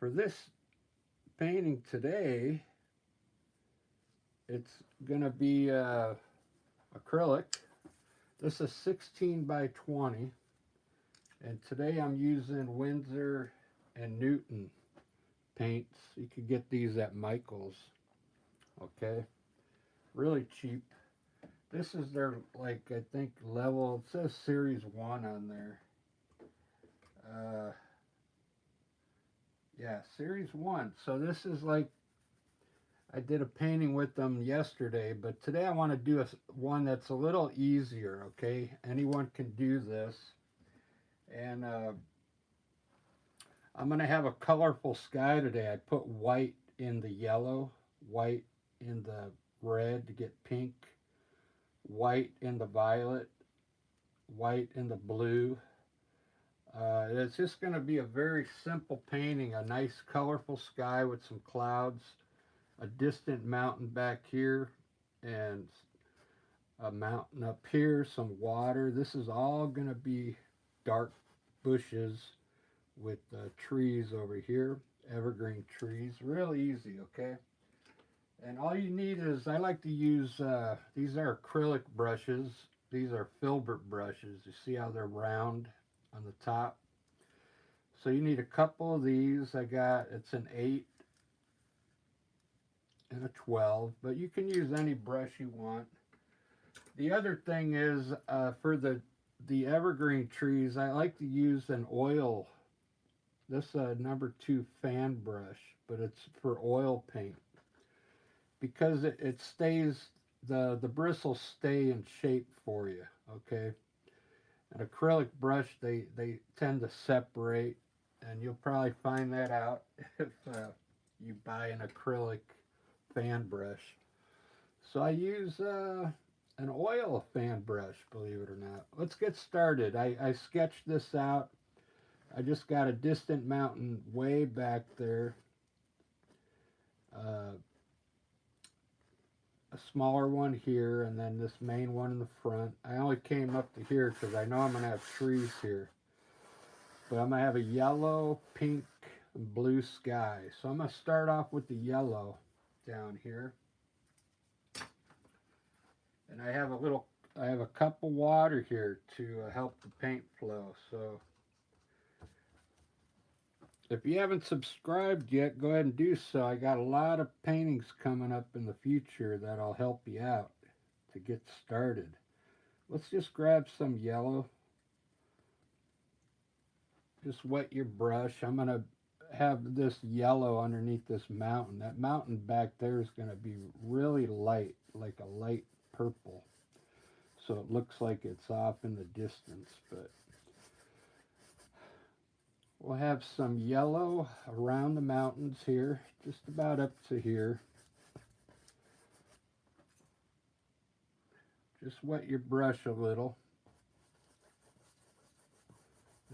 for this painting today, it's going to be acrylic. This is 16 by 20. And today I'm using Winsor&Newton paints. You could get these at Michael's. Okay. Really cheap. This is their, like, I think level, it says series 1 on there. Yeah, series 1. So this is like, I did a painting with them yesterday, but today I want to do one that's a little easier, okay? Anyone can do this. And I'm going to have a colorful sky today. I put white in the yellow, white in the red to get pink, white in the violet, white in the blue. It's just going to be a very simple painting, a nice colorful sky with some clouds, a distant mountain back here, and a mountain up here, some water. This is all going to be dark bushes with trees over here, evergreen trees. Real easy, okay? And all you need is, I like to use, these are acrylic brushes. These are filbert brushes. You see how they're round on the top? So you need a couple of these. It's an 8 and a 12, but you can use any brush you want. The other thing is, for the evergreen trees, I like to use an oil, this number 2 fan brush, but it's for oil paint. Because it stays, the bristles stay in shape for you, okay? An acrylic brush, they tend to separate, and you'll probably find that out if you buy an acrylic fan brush. So I use an oil fan brush, believe it or not. Let's get started. I sketched this out. I just got a distant mountain way back there. A smaller one here, and then this main one in the front. I only came up to here because I know I'm going to have trees here. But I'm going to have a yellow, pink, and blue sky. So I'm going to start off with the yellow down here. And I have a cup of water here to help the paint flow. So if you haven't subscribed yet, go ahead and do so. I got a lot of paintings coming up in the future that'll help you out to get started. Let's just grab some yellow. Just wet your brush. I'm going to have this yellow underneath this mountain. That mountain back there is going to be really light, like a light purple. So it looks like it's off in the distance, but we'll have some yellow around the mountains here, just about up to here. Just wet your brush a little.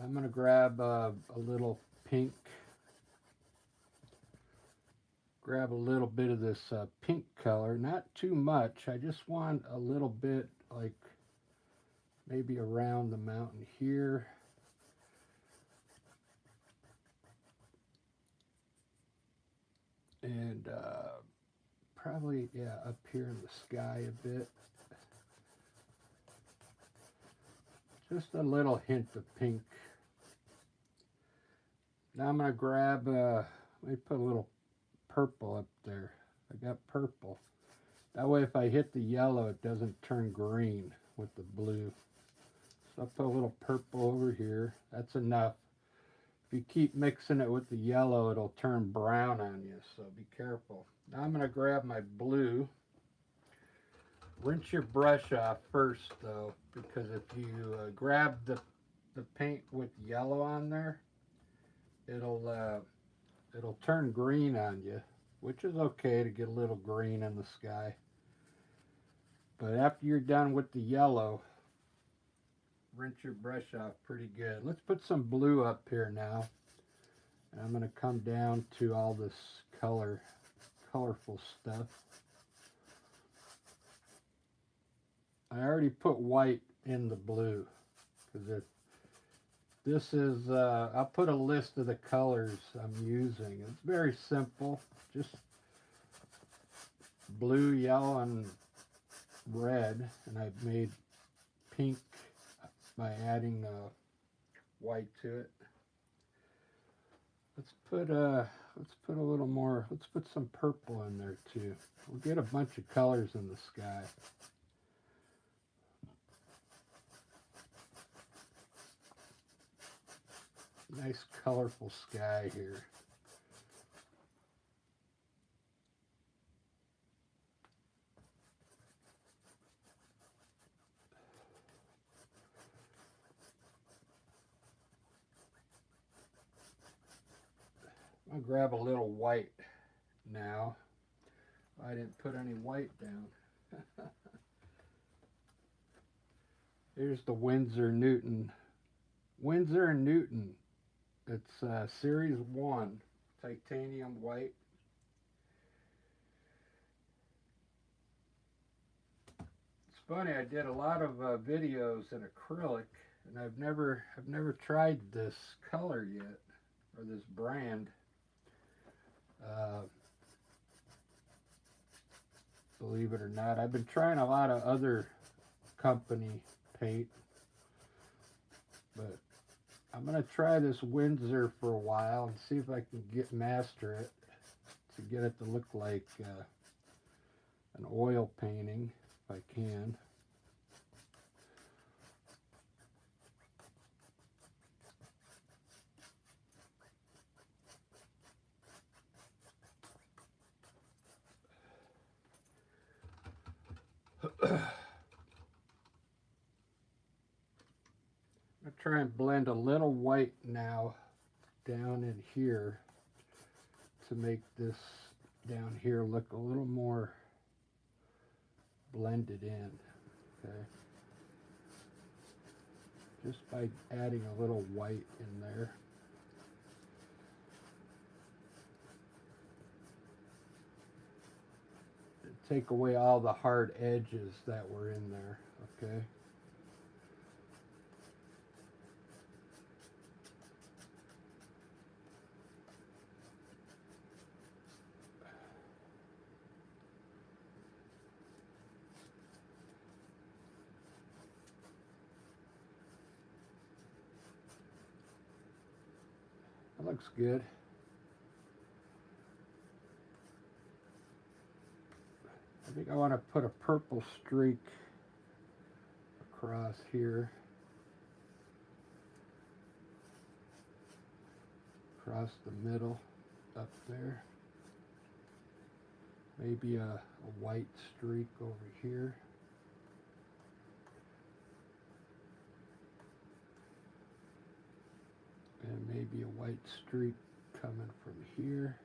I'm going to grab a little pink. Grab a little bit of this pink color, not too much. I just want a little bit, like maybe around the mountain here. And probably, yeah, up here in the sky a bit. Just a little hint of pink. Now I'm going to grab, let me put a little purple up there. I got purple. That way if I hit the yellow, it doesn't turn green with the blue. So I'll put a little purple over here. That's enough. If you keep mixing it with the yellow, it'll turn brown on you, so be careful. Now I'm going to grab my blue. Rinse your brush off first, though, because if you grab the paint with yellow on there, it'll turn green on you, which is okay to get a little green in the sky. But after you're done with the yellow, rinse your brush off pretty good. Let's put some blue up here now. And I'm going to come down to all this colorful stuff. I already put white in the blue, because if This is, I'll put a list of the colors I'm using. It's very simple, just blue, yellow, and red, and I've made pink by adding white to it. Let's put a little more. Let's put some purple in there too. We'll get a bunch of colors in the sky. Nice colorful sky here. I'll grab a little white now. I didn't put any white down. Here's the Winsor&Newton. Winsor&Newton. It's Series 1, titanium white. It's funny, I did a lot of videos in acrylic, and I've never tried this color yet, or this brand. Believe it or not, I've been trying a lot of other company paint, but I'm gonna try this Winsor for a while and see if I can master it to get it to look like an oil painting, if I can. I'm try and blend a little white now down in here to make this down here look a little more blended in. Okay, just by adding a little white in there. Take away all the hard edges that were in there. Okay. That looks good. I think I want to put a purple streak across here. Across the middle, up there. Maybe a white streak over here. And maybe a white streak coming from here.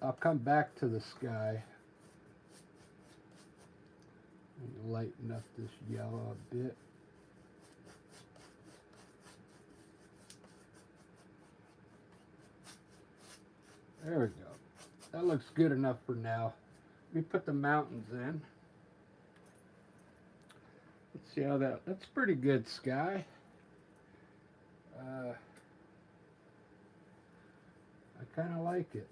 I'll come back to the sky and lighten up this yellow a bit. There we go. That looks good enough for now. Let me put the mountains in. Let's see how that's pretty good sky. I kind of like it.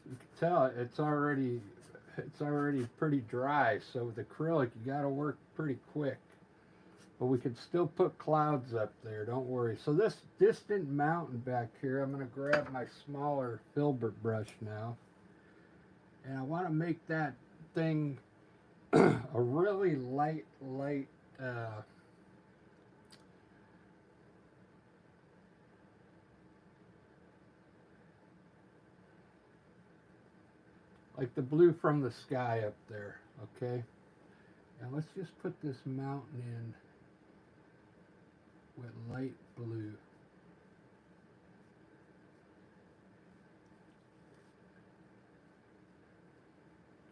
You can tell it's already pretty dry, so with acrylic you got to work pretty quick. But we can still put clouds up there, don't worry. So this distant mountain back here, I'm going to grab my smaller filbert brush now. And I want to make that thing a really light, like the blue from the sky up there, okay? And let's just put this mountain in with light blue.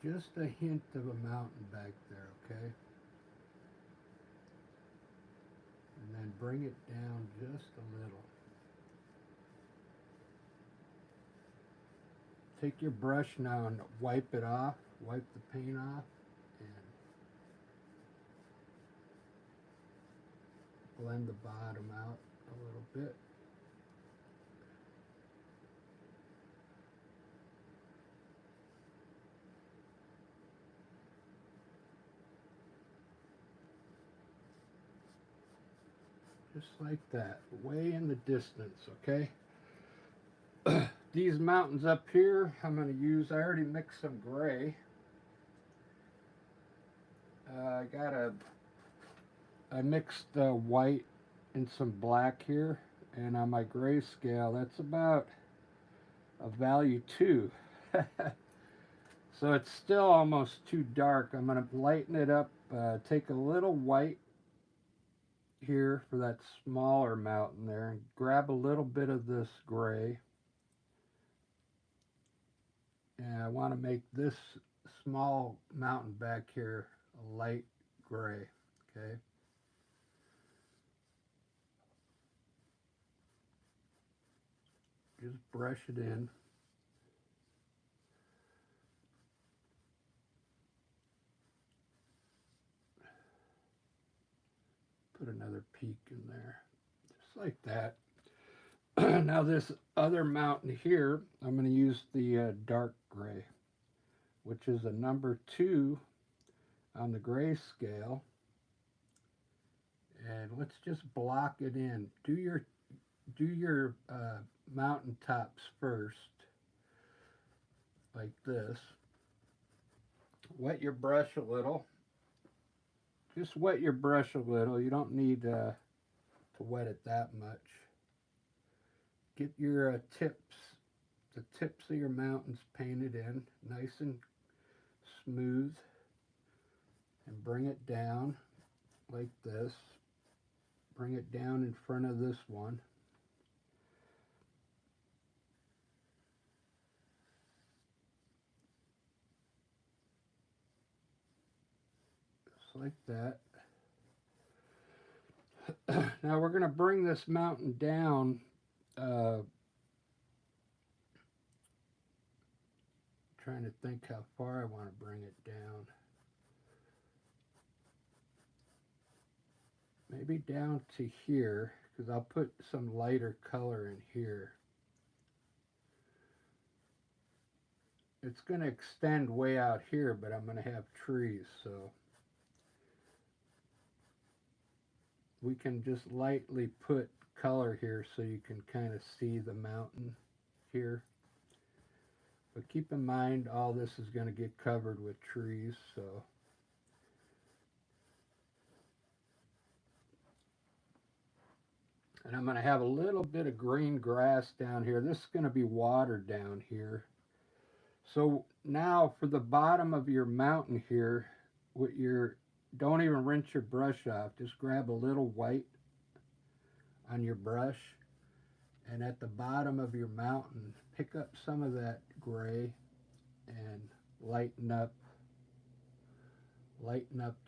Just a hint of a mountain back there, okay? And then bring it down just a little. take your brush now and wipe it off, wipe the paint off, and blend the bottom out a little bit. Just like that, way in the distance, okay? These mountains up here, I'm going to use, I already mixed some gray. I mixed white and some black here, and on my grayscale, that's about a value 2. So it's still almost too dark. I'm going to lighten it up, take a little white here for that smaller mountain there, and grab a little bit of this gray. And I want to make this small mountain back here a light gray, okay? Just brush it in. Put another peak in there, just like that. Now this other mountain here, I'm going to use the dark gray, which is a number 2 on the gray scale. And let's just block it in. Do your mountain tops first, like this. Wet your brush a little. Just wet your brush a little. You don't need to wet it that much. Get your the tips of your mountains painted in, nice and smooth, and bring it down like this. Bring it down in front of this one. Just like that. Now we're going to bring this mountain down trying to think how far I want to bring it down. Maybe down to here, because I'll put some lighter color in here. It's going to extend way out here, but I'm going to have trees, so we can just lightly put color here so you can kind of see the mountain here. But keep in mind, all this is going to get covered with trees, so. And I'm going to have a little bit of green grass down here. This is going to be water down here. So now for the bottom of your mountain here, don't even rinse your brush off. Just grab a little white on your brush, and at the bottom of your mountain, pick up some of that gray and lighten up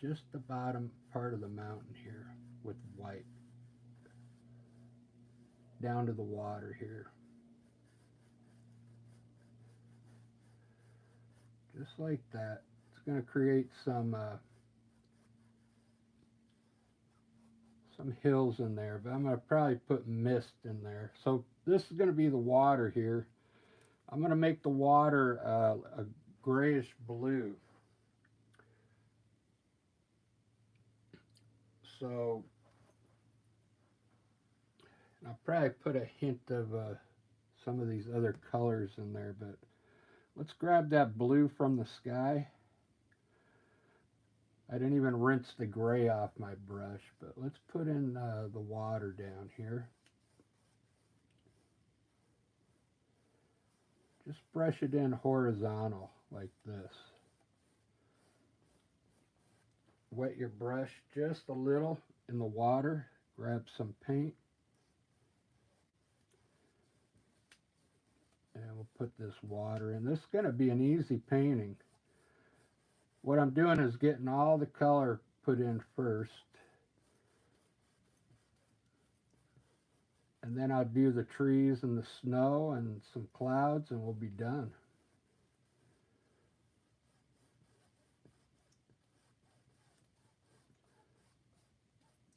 just the bottom part of the mountain here with white down to the water here. Just like that. It's going to create some hills in there, but I'm going to probably put mist in there. So this is going to be the water here. I'm going to make the water a grayish blue. So I'll probably put a hint of some of these other colors in there, but let's grab that blue from the sky. I didn't even rinse the gray off my brush, but let's put in the water down here. Just brush it in horizontal like this. Wet your brush just a little in the water. Grab some paint. And we'll put this water in. This is going to be an easy painting. What I'm doing is getting all the color put in first. And then I'll do the trees and the snow and some clouds, and we'll be done.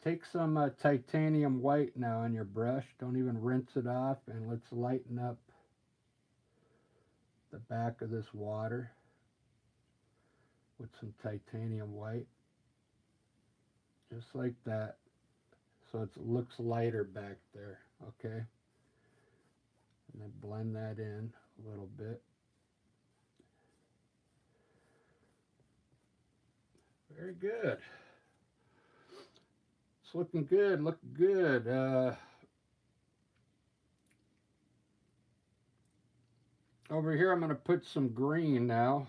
take some titanium white now on your brush. Don't even rinse it off, and let's lighten up the back of this water with some titanium white, just like that, so it looks lighter back there. Okay, and then blend that in a little bit. Very good. It's looking good, looking good. Over here I'm going to put some green now.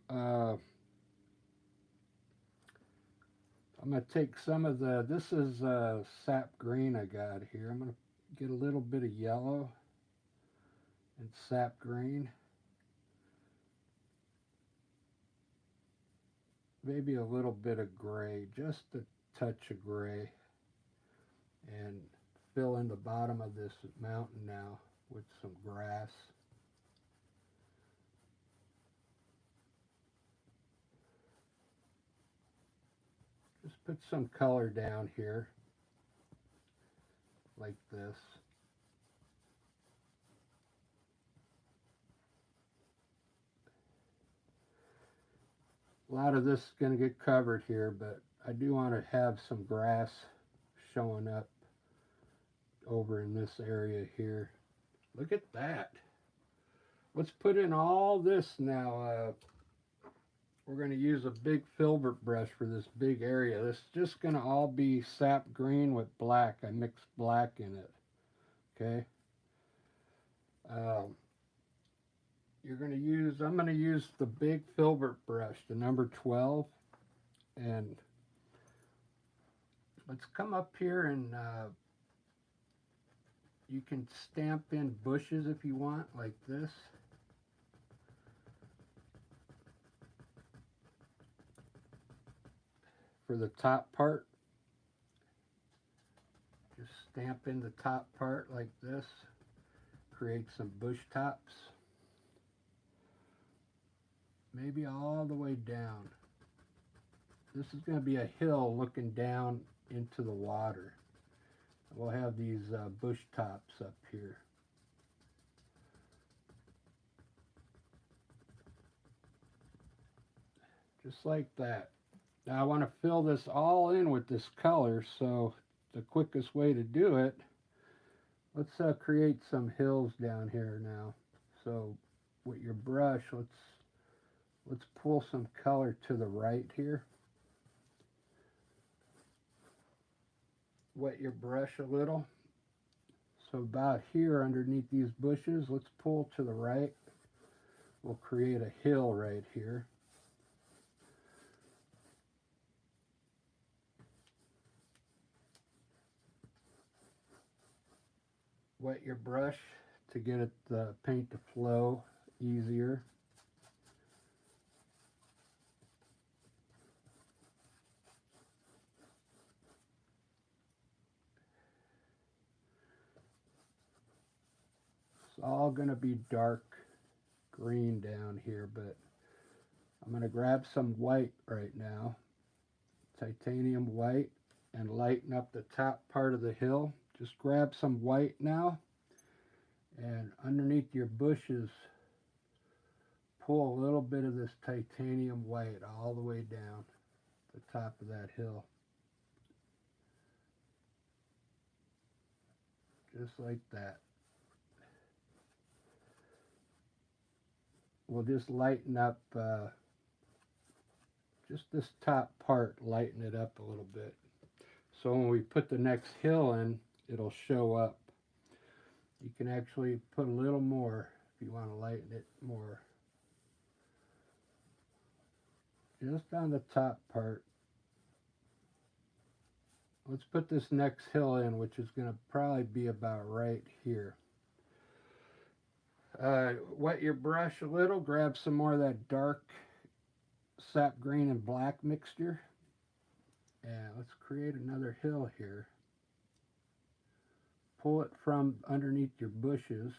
I'm going to take some of this is sap green I got here. I'm going to get a little bit of yellow and sap green. Maybe a little bit of gray, just a touch of gray. And fill in the bottom of this mountain now with some grass. Just put some color down here, like this. A lot of this is going to get covered here, but I do want to have some grass showing up over in this area here. Look at that. Let's put in all this now. We're going to use a big filbert brush for this big area. This is just going to all be sap green with black. I mixed black in it. Okay. You're going to use, I'm going to use the big filbert brush, the number 12. And let's come up here and you can stamp in bushes if you want, like this. For the top part, just stamp in the top part like this. Create some bush tops. Maybe all the way down. This is going to be a hill looking down into the water. We'll have these bush tops up here. Just like that. Now I want to fill this all in with this color, so the quickest way to do it, let's create some hills down here now. So with your brush, let's pull some color to the right here. Wet your brush a little. So about here underneath these bushes, let's pull to the right. We'll create a hill right here. Wet your brush to get the paint to flow easier. It's all going to be dark green down here, but I'm going to grab some white right now, titanium white, and lighten up the top part of the hill. Just grab some white now, and underneath your bushes, pull a little bit of this titanium white all the way down the top of that hill. Just like that. We'll just lighten up just this top part, lighten it up a little bit. So when we put the next hill in, it'll show up. You can actually put a little more if you want to lighten it more. Just on the top part. Let's put this next hill in, which is going to probably be about right here. Wet your brush a little, grab some more of that dark sap green and black mixture, and let's create another hill here. Pull it from underneath your bushes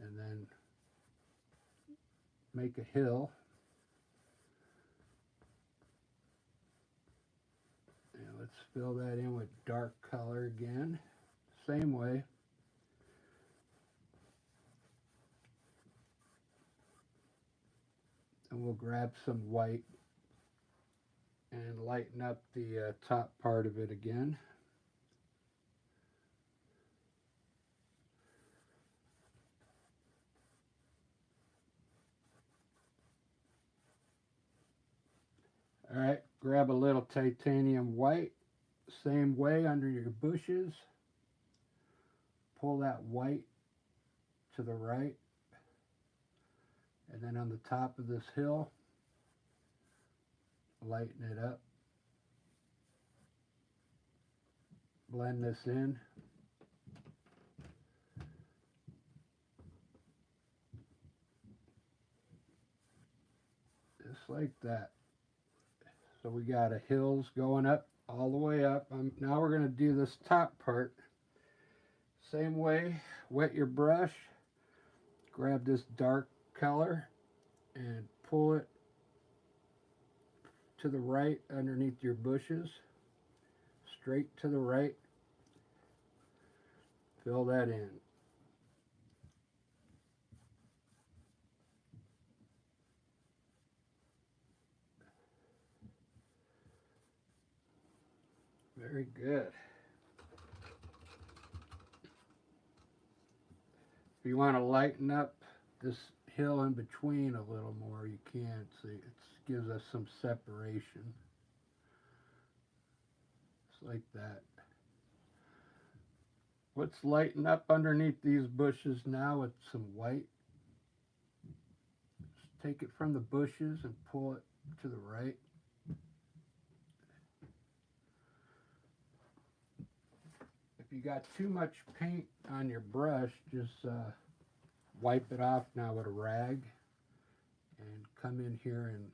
and then make a hill. And Let's fill that in with dark color again. Same way. And we'll grab some white and lighten up the top part of it again. All right, grab a little titanium white, same way under your bushes. Pull that white to the right, and then on the top of this hill, lighten it up. Blend this in. Just like that. So we got a hills going up, all the way up. Now we're going to do this top part. Same way, wet your brush, grab this dark color and pull it to the right underneath your bushes, straight to the right. Fill that in. Very good. If you want to lighten up this hill in between a little more, you can. See, it gives us some separation. Just like that. Let's lighten up underneath these bushes now with some white. Just take it from the bushes and pull it to the right. If you got too much paint on your brush, just wipe it off now with a rag and come in here and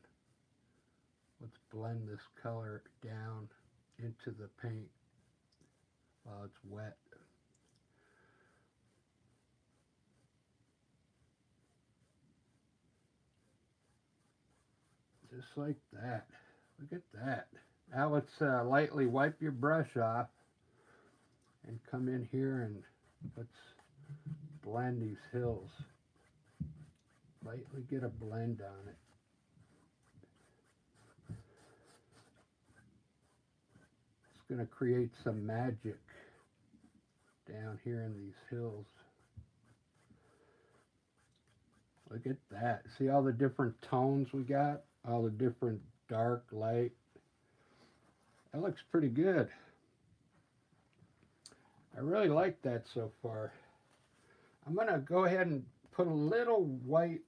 let's blend this color down into the paint while it's wet. Just like that. Look at that. Now let's lightly wipe your brush off and come in here and let's blend these hills. Lightly get a blend on it. It's going to create some magic down here in these hills. Look at that. See all the different tones we got? All the different dark, light. That looks pretty good. I really like that so far. I'm going to go ahead and put a little white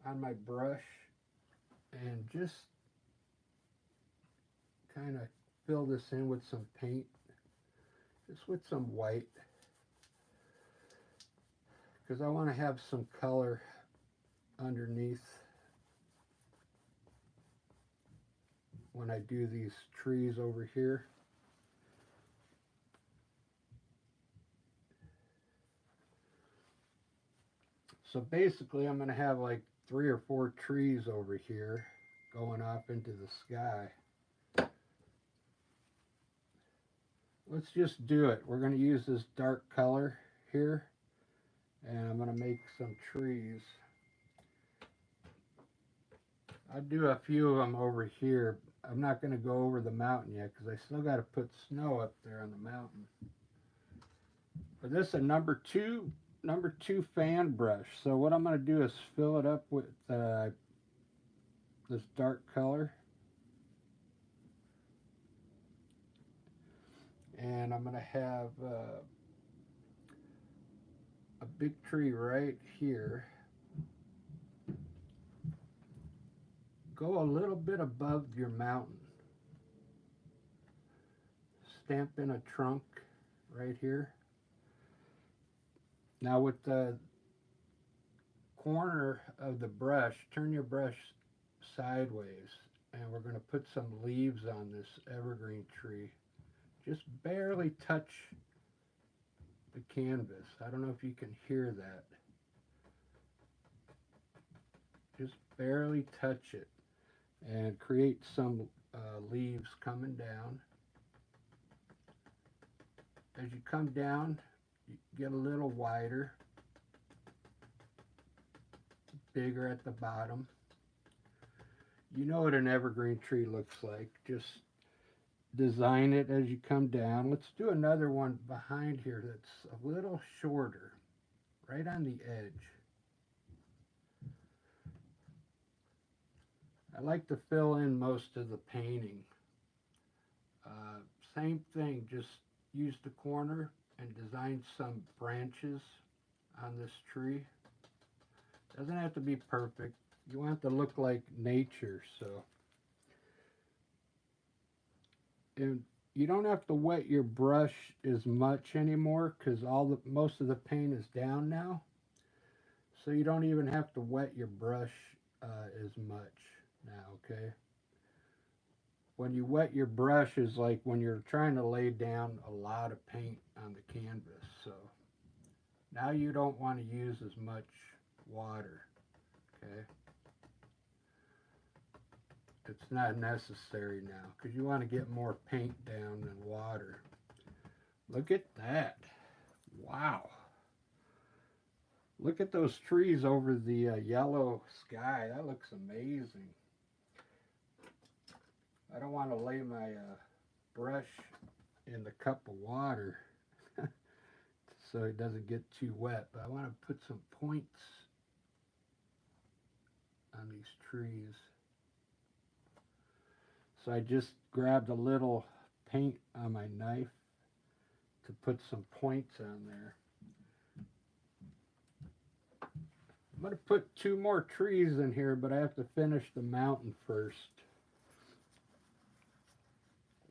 on my brush and just kind of fill this in with some paint. Just with some white. Because I want to have some color underneath when I do these trees over here. So basically I'm going to have like 3 or 4 trees over here going off into the sky. Let's just do it. We're going to use this dark color here and I'm going to make some trees. I'll do a few of them over here. I'm not going to go over the mountain yet because I still got to put snow up there on the mountain. For this, a number two fan brush. So what I'm going to do is fill it up with this dark color. And I'm going to have a big tree right here. Go a little bit above your mountain. Stamp in a trunk right here. Now with the corner of the brush, turn your brush sideways and we're going to put some leaves on this evergreen tree. Just barely touch the canvas. I don't know if you can hear that. Just barely touch it and create some leaves coming down. As you come down, you get a little wider, bigger at the bottom. You know what an evergreen tree looks like. Just design it as you come down. Let's do another one behind here that's a little shorter, right on the edge. I like to fill in most of the painting. Same thing, just use the corner and design some branches on this tree. Doesn't have to be perfect. You want it to look like nature, so. And you don't have to wet your brush as much anymore because most of the paint is down now. So you don't even have to wet your brush as much now, okay? When you wet your brush is like when you're trying to lay down a lot of paint on the canvas. So now you don't want to use as much water, okay? It's not necessary now because you want to get more paint down than water. Look at that. Wow. Look at those trees over the yellow sky. That looks amazing. I don't want to lay my brush in the cup of water so it doesn't get too wet, but I want to put some points on these trees. So I just grabbed a little paint on my knife to put some points on there. I'm going to put 2 more trees in here, but I have to finish the mountain first.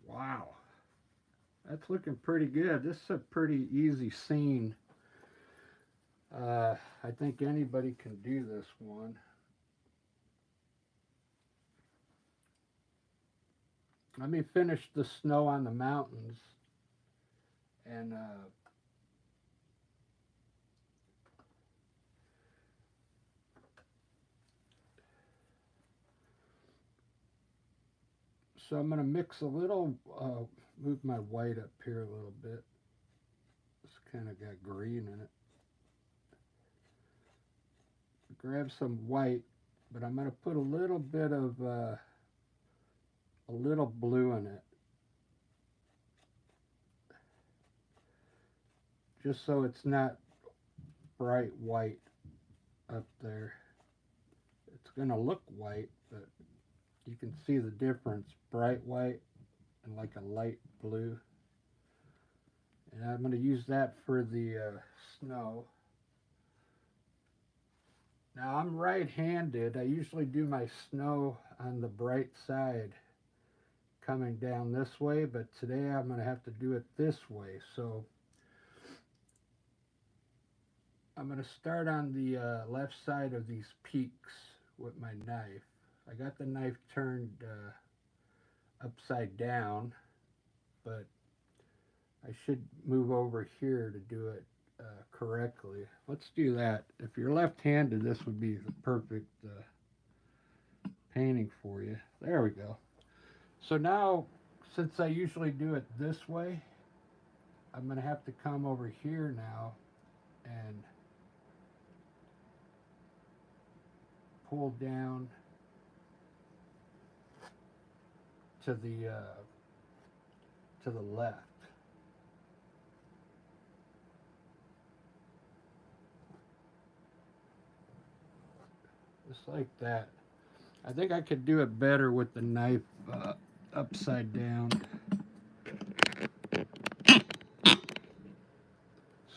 Wow, that's looking pretty good. This is a pretty easy scene. I think anybody can do this one. Let me finish the snow on the mountains. And so I'm going to mix a little, move my white up here a little bit. It's kind of got green in it. Grab some white, but I'm going to put a little bit of a little blue in it. Just so it's not bright white up there. It's going to look white, but you can see the difference, bright white and like a light blue. And I'm going to use that for the snow. Now I'm right-handed. I usually do my snow on the bright side coming down this way, but today I'm going to have to do it this way. So I'm going to start on the left side of these peaks with my knife. I got the knife turned upside down, but I should move over here to do it correctly. Let's do that. If you're left-handed, this would be the perfect painting for you. There we go. So now, since I usually do it this way, I'm going to have to come over here now and pull down to the left. Just like that. I think I could do it better with the knife upside down.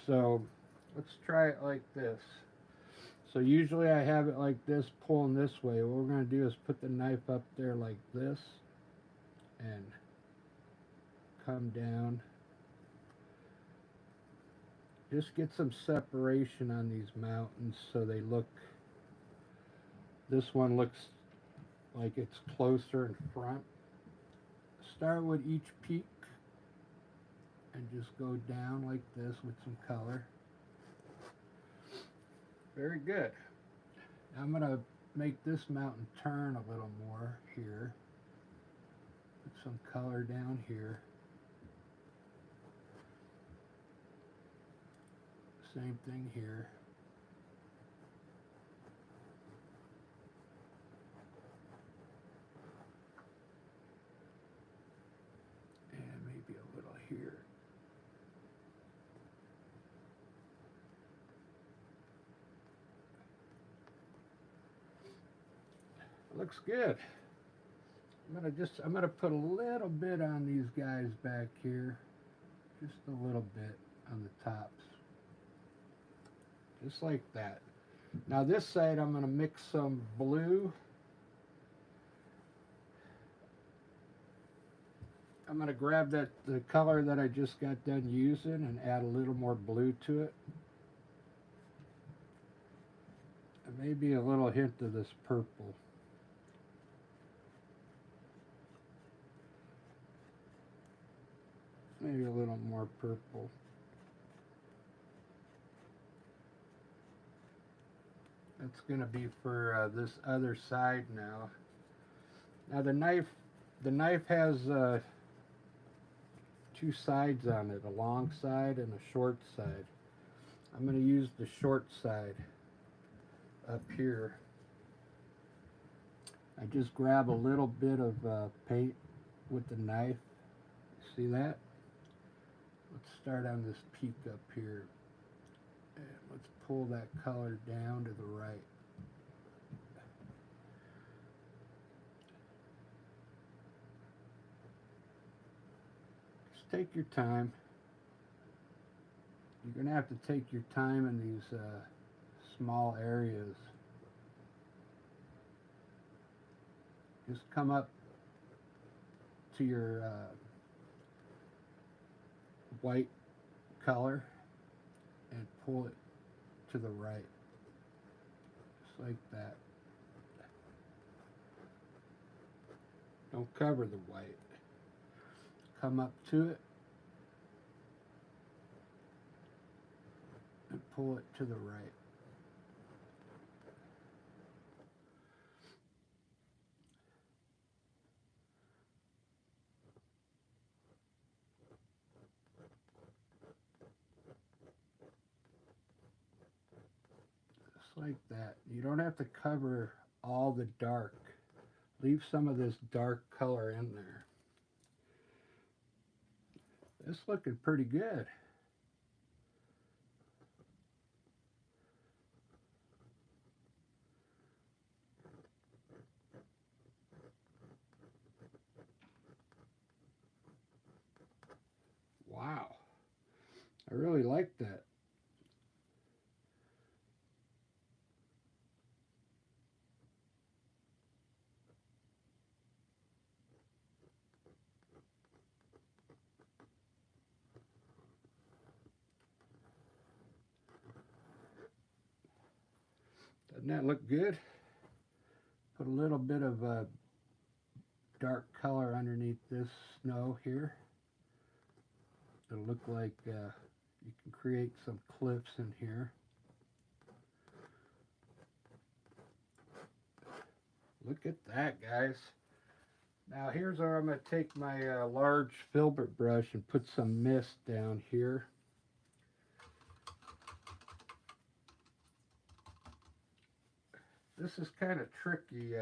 So let's try it like this. So usually I have it like this, pulling this way. What we're going to do is put the knife up there like this and come down. Just get some separation on these mountains so they look, this one looks like it's closer in front. Start with each peak and just go down like this with some color. Very good. Now I'm going to make this mountain turn a little more here. some color down here. Same thing here. And maybe a little here. Looks good. I'm gonna put a little bit on these guys back here. Just a little bit on the tops. Just like that. Now this side I'm gonna mix some blue. I'm gonna grab the color that I just got done using and add a little more blue to it. And maybe a little hint of this purple. Maybe a little more purple. That's going to be for this other side now. Now the knife has two sides on it, a long side and a short side. I'm going to use the short side up here. I just grab a little bit of paint with the knife. See that? Let's start on this peak up here. And let's pull that color down to the right. Just take your time. You're going to have to take your time in these small areas. Just come up to your white color and pull it to the right, just like that. Don't cover the white. Come up to it and pull it to the right. Like that. You don't have to cover all the dark. Leave some of this dark color in there. It's looking pretty good. Wow. I really like that. Doesn't that look good? Put a little bit of dark color underneath this snow here. It'll look like you can create some cliffs in here. Look at that, guys. Now here's where I'm going to take my large filbert brush and put some mist down here. This is kind of tricky.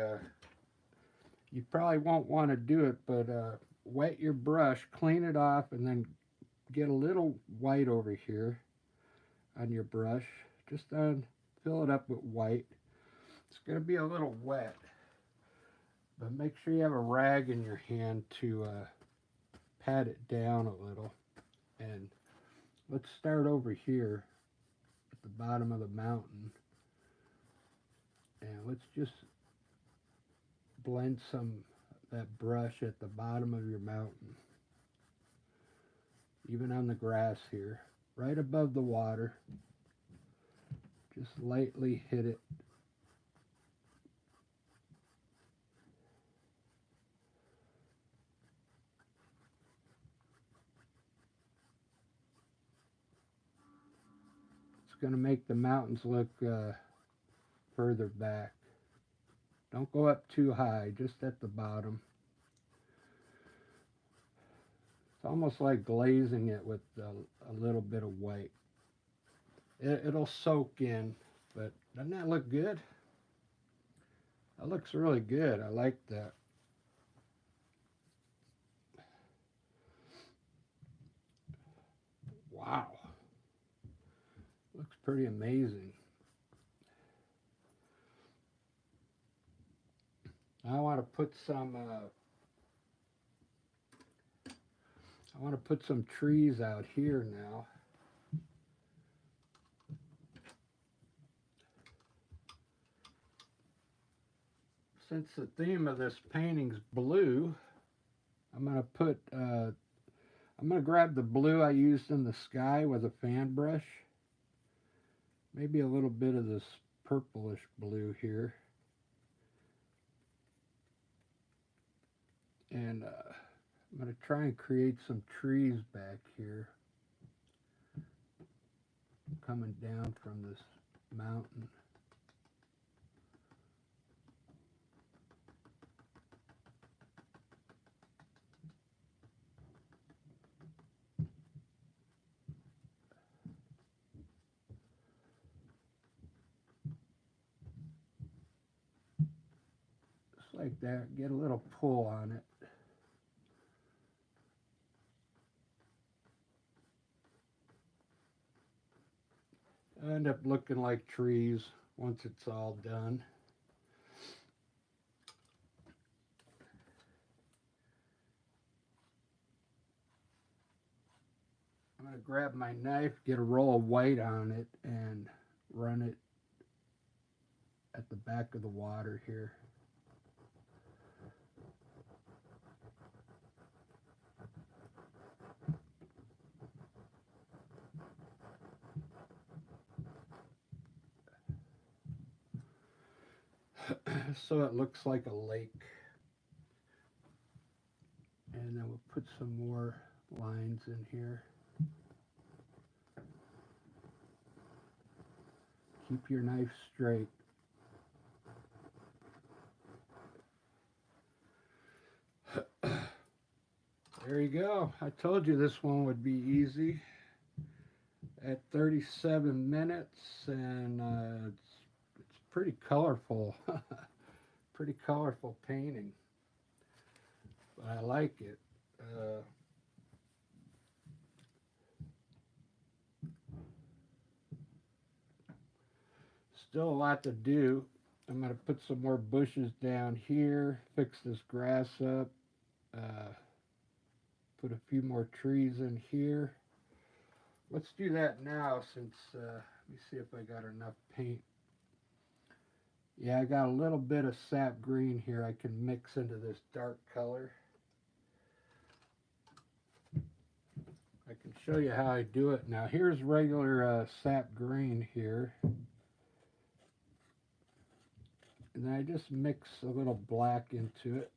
You probably won't want to do it, but wet your brush, clean it off, and then get a little white over here on your brush. Just fill it up with white. It's going to be a little wet, but make sure you have a rag in your hand to pat it down a little. And let's start over here at the bottom of the mountain. And let's just blend some of that brush at the bottom of your mountain. Even on the grass here, right above the water. Just lightly hit it. It's going to make the mountains look further back. Don't go up too high, just at the bottom. It's almost like glazing it with a little bit of white. It'll soak in, but doesn't that look good? That looks really good. I like that. Wow. Looks pretty amazing. I want to put some trees out here now. Since the theme of this painting's blue, I'm gonna grab the blue I used in the sky with a fan brush. Maybe a little bit of this purplish blue here. And I'm going to try and create some trees back here coming down from this mountain. Just like that, get a little pull on it. It'll end up looking like trees once it's all done. I'm going to grab my knife, get a roll of white on it, and run it at the back of the water here. So it looks like a lake. And then we'll put some more lines in here. Keep your knife straight. There you go. I told you this one would be easy. At 37 minutes, and it's pretty colorful. Pretty colorful painting. But I like it. Still a lot to do. I'm going to put some more bushes down here, fix this grass up, put a few more trees in here. Let's do that now since, let me see if I got enough paint. Yeah, I got a little bit of sap green here I can mix into this dark color. I can show you how I do it now. Here's regular sap green here. And then I just mix a little black into it.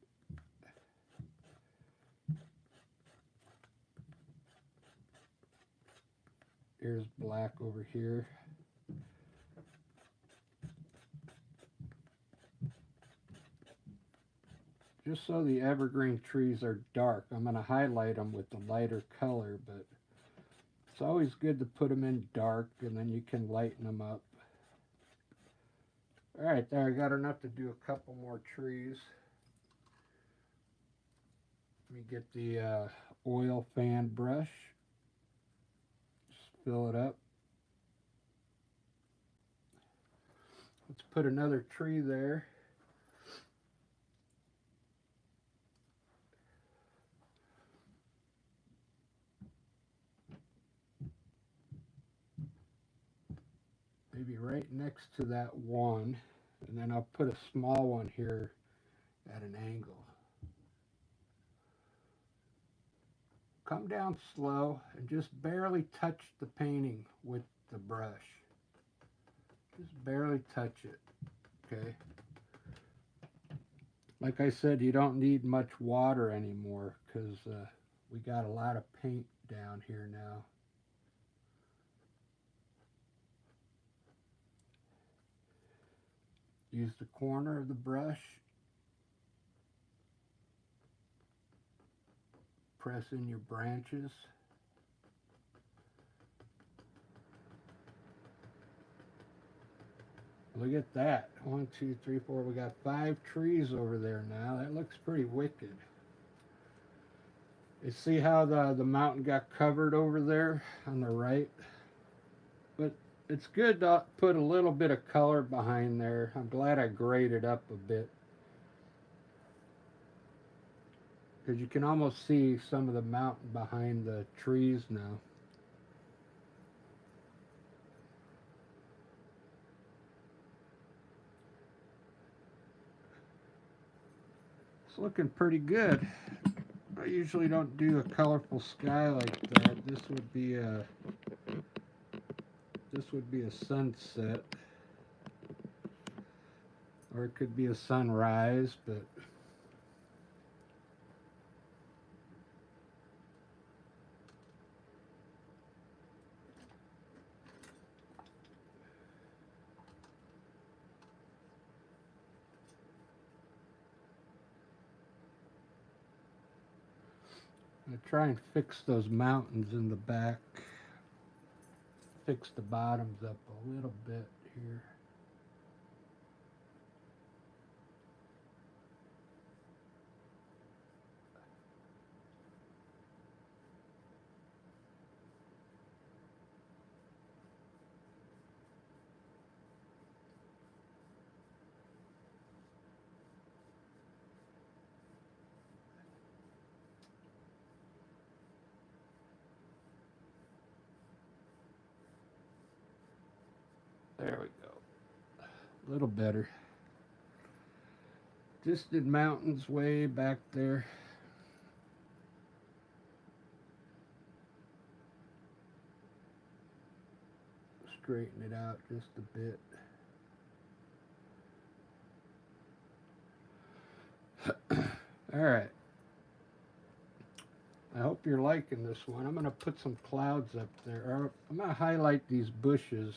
Here's black over here. Just so the evergreen trees are dark, I'm going to highlight them with the lighter color, but it's always good to put them in dark and then you can lighten them up. Alright, there, I got enough to do a couple more trees. Let me get the oil fan brush. Just fill it up. Let's put another tree there. Maybe right next to that one, and then I'll put a small one here at an angle. Come down slow and just barely touch the painting with the brush. Just barely touch it, okay? Like I said, you don't need much water anymore because we got a lot of paint down here now. Use the corner of the brush. press in your branches. Look at that. 1, 2, 3, 4. We got 5 trees over there now. That looks pretty wicked. You see how the mountain got covered over there on the right? But it's good to put a little bit of color behind there. I'm glad I graded up a bit, because you can almost see some of the mountain behind the trees now. It's looking pretty good. I usually don't do a colorful sky like that. This would be a sunset, or it could be a sunrise, but I try and fix those mountains in the back. Fix the bottoms up a little bit here. There we go. A little better. Distant mountains way back there. Straighten it out just a bit. All right. I hope you're liking this one. I'm going to put some clouds up there. I'm going to highlight these bushes.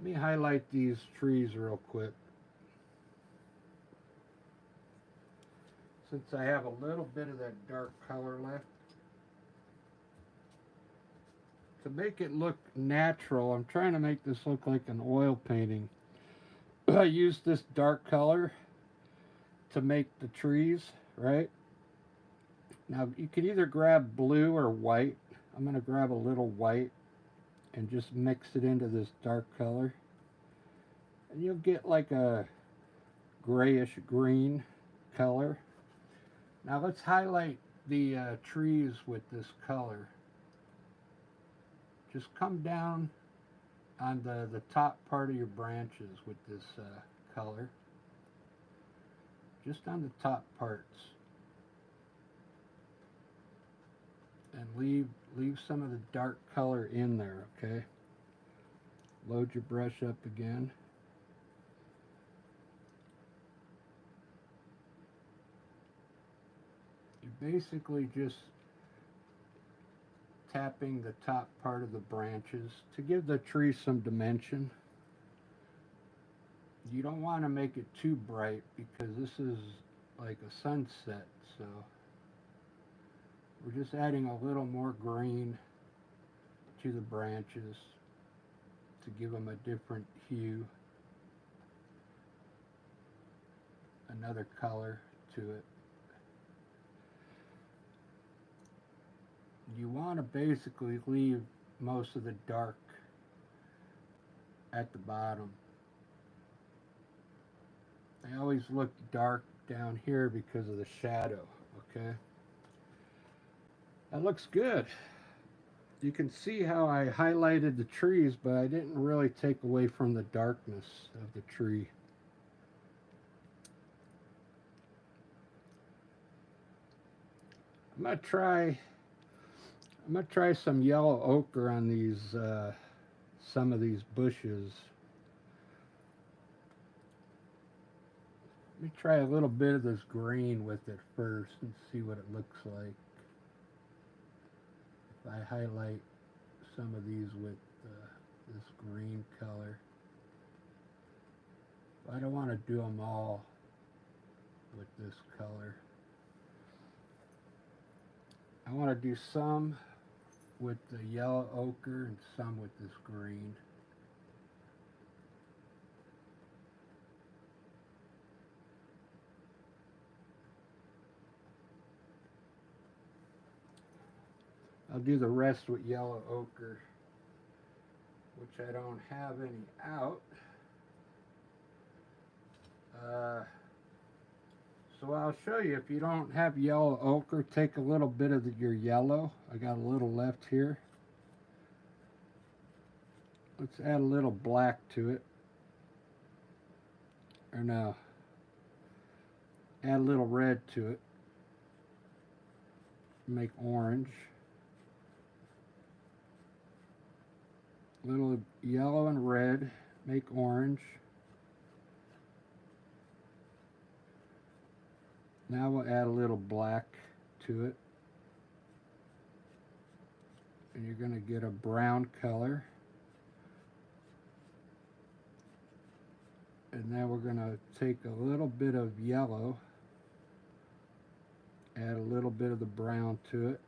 Let me highlight these trees real quick. Since I have a little bit of that dark color left. To make it look natural, I'm trying to make this look like an oil painting. I used this dark color to make the trees, right? Now you can either grab blue or white. I'm going to grab a little white and just mix it into this dark color, and you'll get like a grayish green color. Now let's highlight the trees with this color. Just come down on the top part of your branches with this color, just on the top parts, and leave some of the dark color in there, okay? Load your brush up again. You're basically just tapping the top part of the branches to give the tree some dimension. You don't want to make it too bright because this is like a sunset, so we're just adding a little more green to the branches to give them a different hue, another color to it. You want to basically leave most of the dark at the bottom. They always look dark down here because of the shadow, okay? That looks good. You can see how I highlighted the trees, but I didn't really take away from the darkness of the tree. I'm gonna try some yellow ochre on these some of these bushes. Let me try a little bit of this green with it first and see what it looks like. If I highlight some of these with this green color. I don't want to do them all with this color. I want to do some with the yellow ochre and some with this green. I'll do the rest with yellow ochre, which I don't have any out. So I'll show you, if you don't have yellow ochre, take a little bit of your yellow. I got a little left here. Let's add a little black to it. Or no, add a little red to it. Make orange. Little yellow and red, make orange. Now we'll add a little black to it. And you're going to get a brown color. And then we're going to take a little bit of yellow, add a little bit of the brown to it.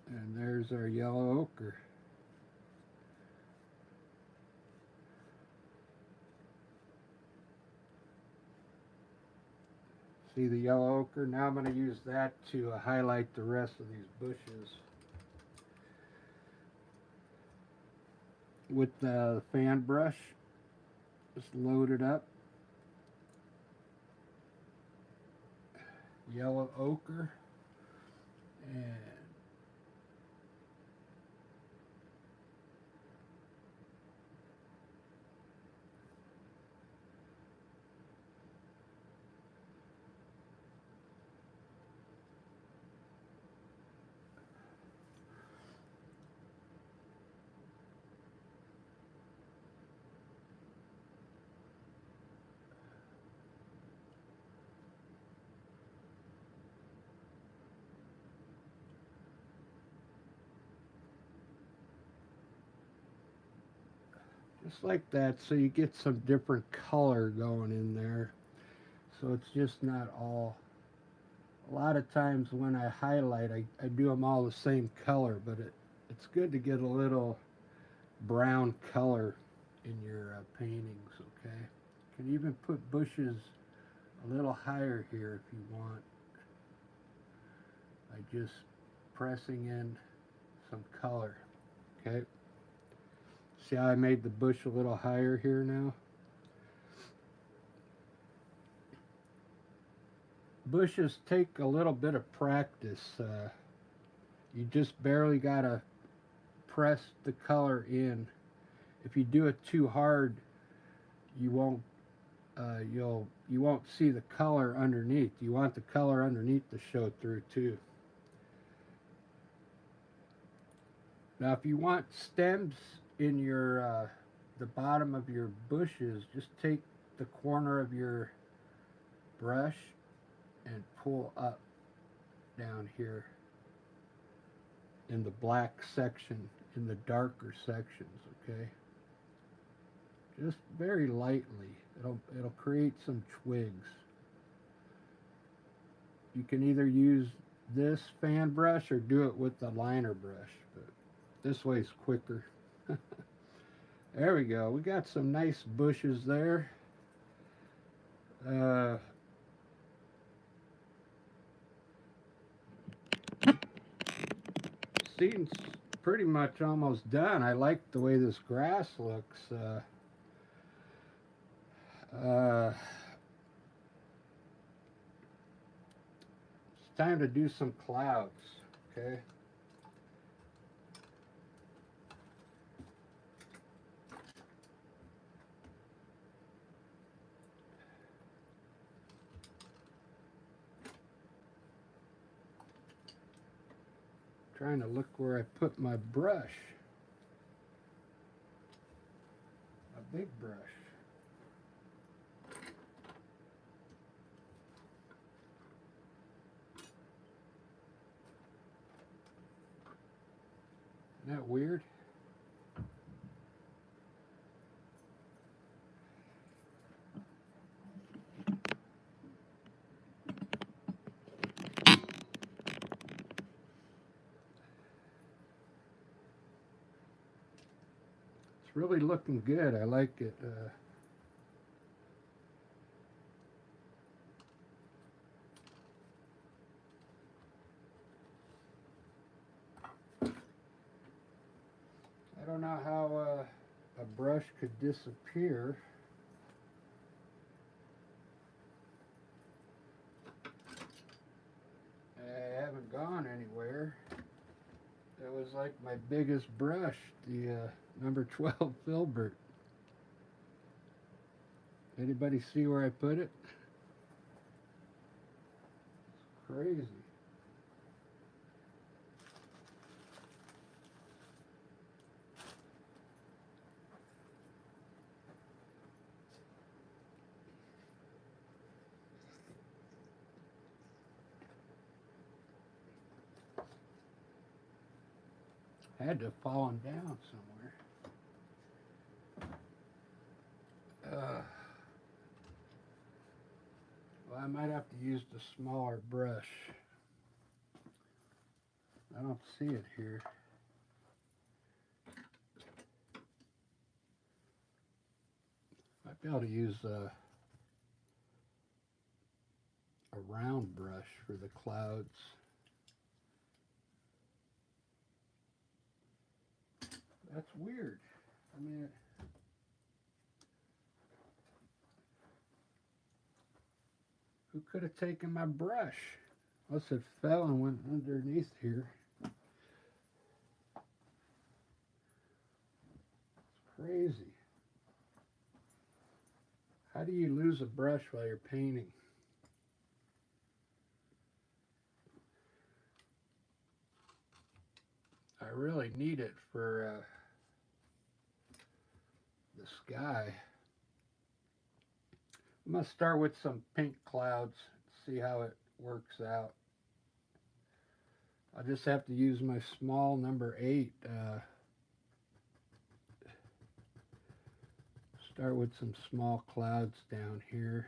And there's our yellow ochre. See the yellow ochre? Now I'm going to use that to highlight the rest of these bushes. With the fan brush, just load it up. Yellow ochre. And just like that, so you get some different color going in there. So it's just not all. A lot of times when I highlight, I do them all the same color, but it's good to get a little brown color in your paintings, okay? You can even put bushes a little higher here if you want, by just pressing in some color, okay? See how I made the bush a little higher here now? Bushes take a little bit of practice. You just barely gotta press the color in. If you do it too hard, you won't see the color underneath. You want the color underneath to show through too. Now if you want stems in your the bottom of your bushes, just take the corner of your brush and pull up down here in the black section, in the darker sections, okay? Just very lightly. It'll create some twigs. You can either use this fan brush or do it with the liner brush, but this way's quicker. There we go. We got some nice bushes there. Seems pretty much almost done. I like the way this grass looks. It's time to do some clouds, okay? Trying to look where I put my brush. A big brush. Isn't that weird? It's really looking good. I like it. I don't know how a brush could disappear. I haven't gone anywhere. It was like my biggest brush, the number 12 filbert. Anybody see where I put it? It's crazy. Had to have fallen down somewhere. Well, I might have to use the smaller brush. I don't see it here. Might be able to use a round brush for the clouds. That's weird. I mean, who could have taken my brush? Unless it fell and went underneath here. It's crazy. How do you lose a brush while you're painting? I really need it for the sky. I'm going to start with some pink clouds, see how it works out. I'll just have to use my small number 8. Start with some small clouds down here.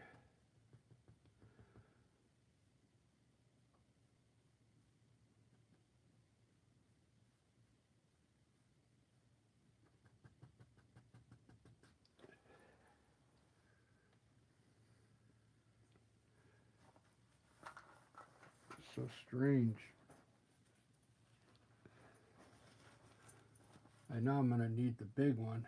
So strange. I know I'm going to need the big one.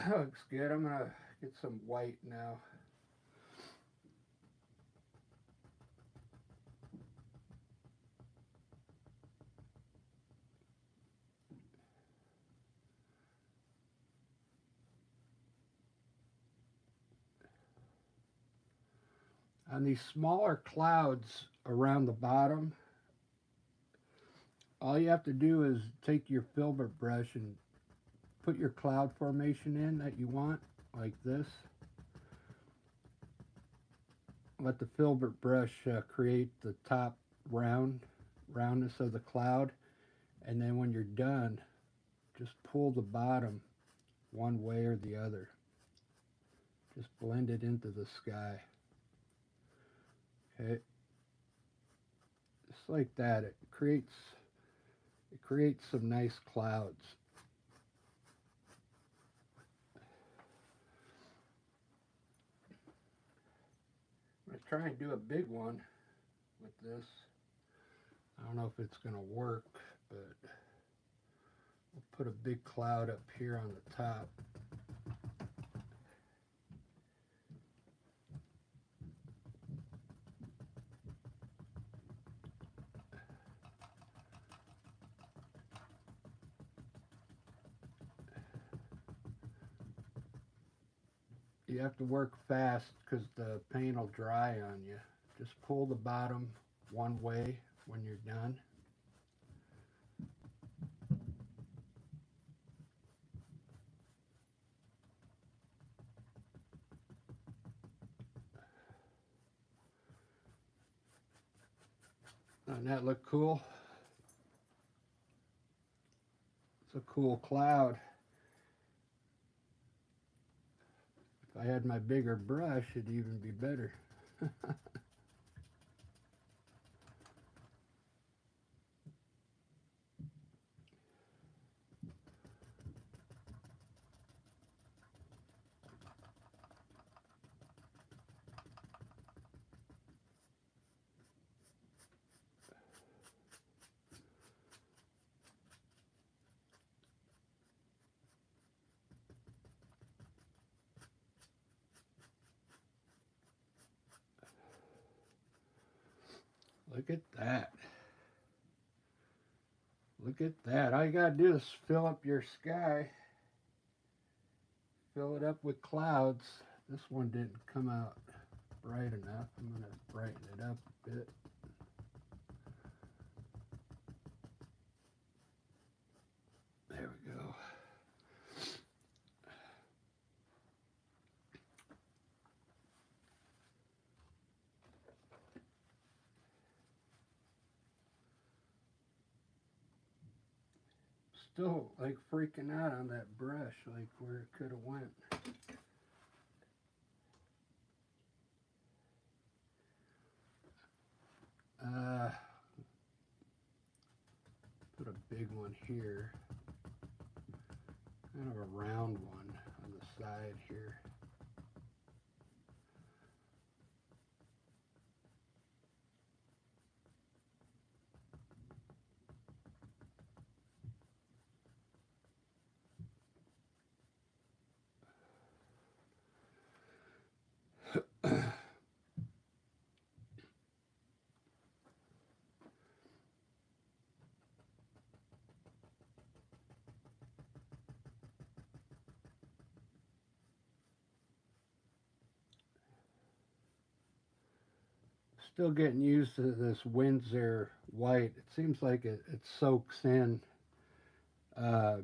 Looks good. I'm going to get some white now. On these smaller clouds around the bottom, all you have to do is take your filbert brush and put your cloud formation in that you want, like this. Let the filbert brush create the top roundness of the cloud, and then when you're done, just pull the bottom one way or the other. Just blend it into the sky. Okay, just like that. It creates some nice clouds. I'm going to try and do a big one with this. I don't know if it's going to work, but we'll put a big cloud up here on the top. You have to work fast because the paint will dry on you. Just pull the bottom one way when you're done. Doesn't that look cool? It's a cool cloud. If I had my bigger brush, it'd even be better. Look at that. Look at that. All you gotta do is fill up your sky. Fill it up with clouds. This one didn't come out bright enough. I'm gonna brighten it up a bit. There we go. Still like freaking out on that brush, like where it could have went. Put a big one here, kind of a round one on the side here. Still getting used to this Winsor white. It seems like it soaks in a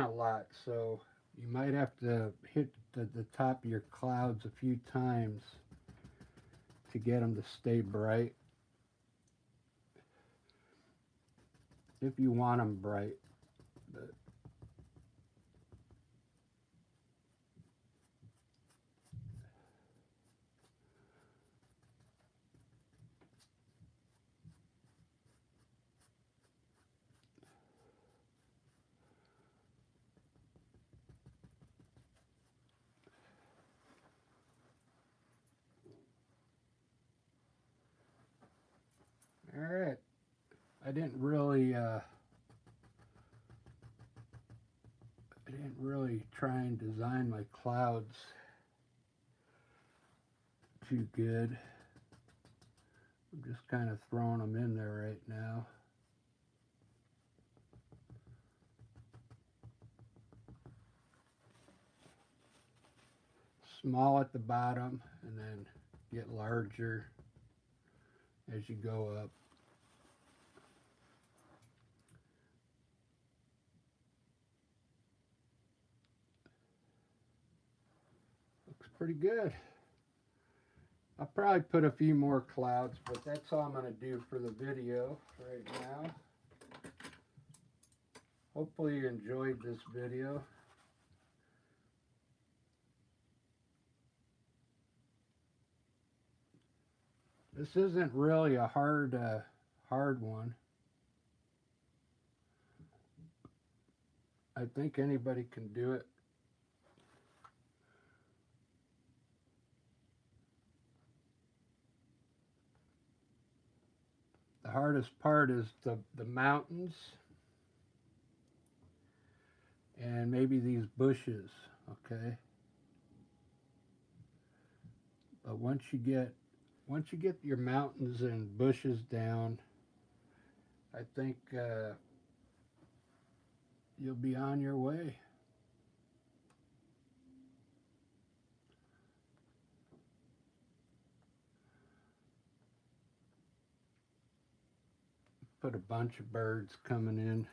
lot, so you might have to hit the top of your clouds a few times to get them to stay bright, if you want them bright. But all right, I didn't really try and design my clouds too good. I'm just kind of throwing them in there right now. Small at the bottom and then get larger as you go up. Looks pretty good. I'll probably put a few more clouds, but that's all I'm going to do for the video right now. Hopefully you enjoyed this video. This isn't really a hard one. I think anybody can do it. The hardest part is the mountains and maybe these bushes, okay? But once you get your mountains and bushes down, I think you'll be on your way. Put a bunch of birds coming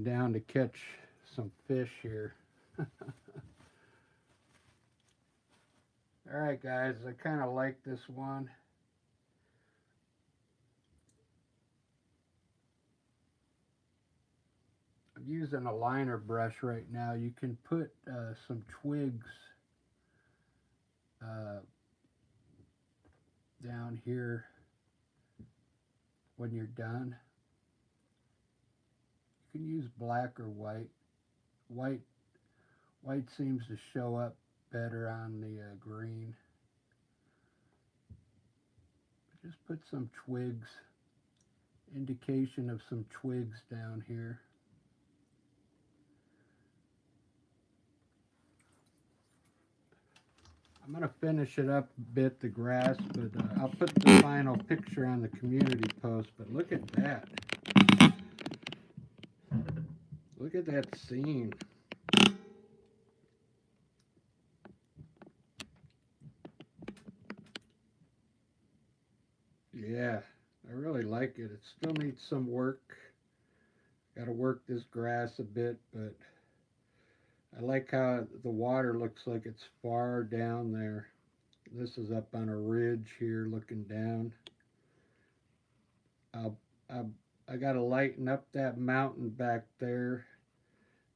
down to catch some fish here. Alright guys, I kind of like this one. I'm using a liner brush right now. You can put some twigs down here when you're done. You can use black or white. White seems to show up better on the green. Just put some twigs, indication of some twigs down here. I'm going to finish it up a bit, the grass, but I'll put the final picture on the community post. But look at that. Look at that scene. Yeah, I really like it. It still needs some work. Got to work this grass a bit, but I like how the water looks like it's far down there. This is up on a ridge here looking down. I got to lighten up that mountain back there,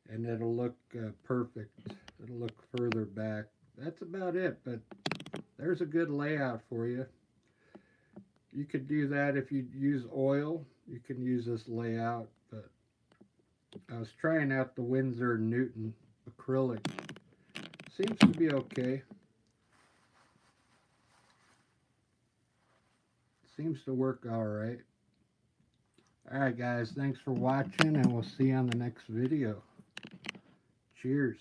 and it'll look perfect. It'll look further back. That's about it, but there's a good layout for you. You could do that if you use oil. You can use this layout, but I was trying out the Winsor&Newton acrylic. Seems to be okay. Seems to work all right. Alright guys, thanks for watching, and we'll see you on the next video. Cheers.